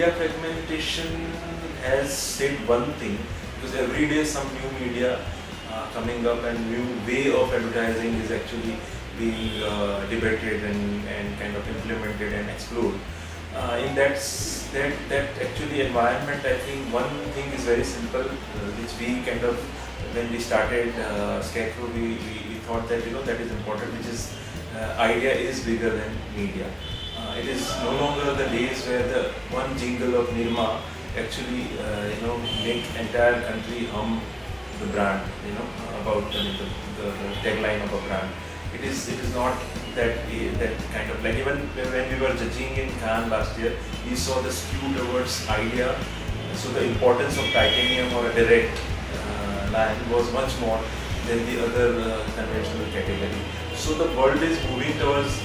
media fragmentation has said one thing, because every day some new media coming up and new way of advertising is actually being debated and kind of implemented and explored. In that actually environment, I think one thing is very simple, which we kind of, when we started Scarecrow, we thought that that is important, which is idea is bigger than media. It is no longer the days where the one jingle of Nirma actually make entire country hum the brand, about the tagline of a brand. It is not that kind of, like even when we were judging in Cannes last year, we saw the skew towards idea. So the importance of titanium or a direct line was much more than the other conventional category. So the world is moving towards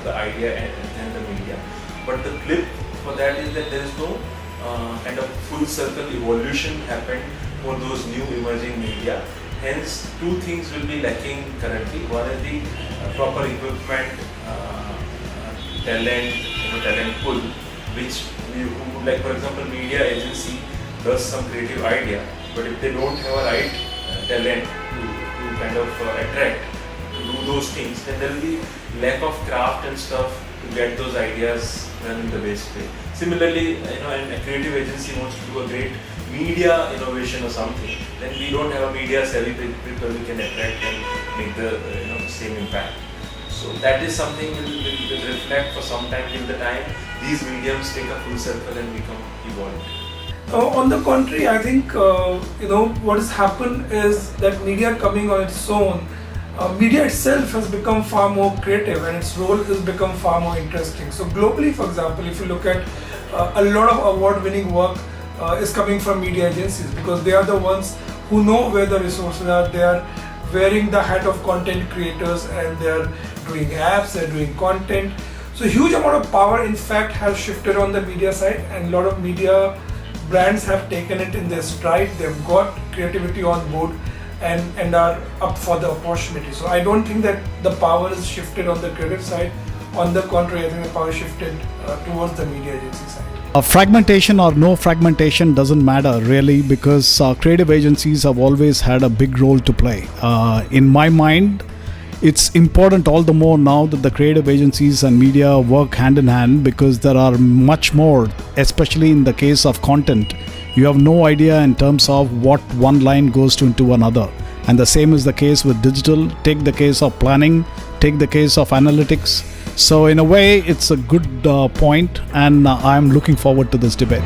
the idea and the media. But the flip for that is that there is no kind of full circle evolution happened for those new emerging media. Hence, two things will be lacking currently. One is the proper equipment, talent pool, which like for example, media agency does some creative idea, but if they don't have a right talent to kind of attract to do those things, then there will be lack of craft and stuff to get those ideas done in the best way. Similarly, and a creative agency wants to do a great media innovation or something, then we don't have a media savvy people we can attract and make the same impact. So that is something will reflect for some time till the time these mediums take a full circle and become evolved. On the contrary, I think what has happened is that media coming on its own, media itself has become far more creative and its role has become far more interesting. So globally, for example, if you look at a lot of award-winning work is coming from media agencies, because they are the ones who know where the resources are. They are wearing the hat of content creators and they are doing apps, they are doing content. So huge amount of power in fact has shifted on the media side, and a lot of media brands have taken it in their stride. They've got creativity on board and are up for the opportunity. So I don't think that the power is shifted on the creative side. On the contrary, I think the power shifted towards the media agency side. Fragmentation or no fragmentation doesn't matter really, because creative agencies have always had a big role to play. In my mind, it's important all the more now that the creative agencies and media work hand in hand, because there are much more, especially in the case of content. You have no idea in terms of what one line goes into another. And the same is the case with digital. Take the case of planning, take the case of analytics. So in a way, it's a good point, and I'm looking forward to this debate.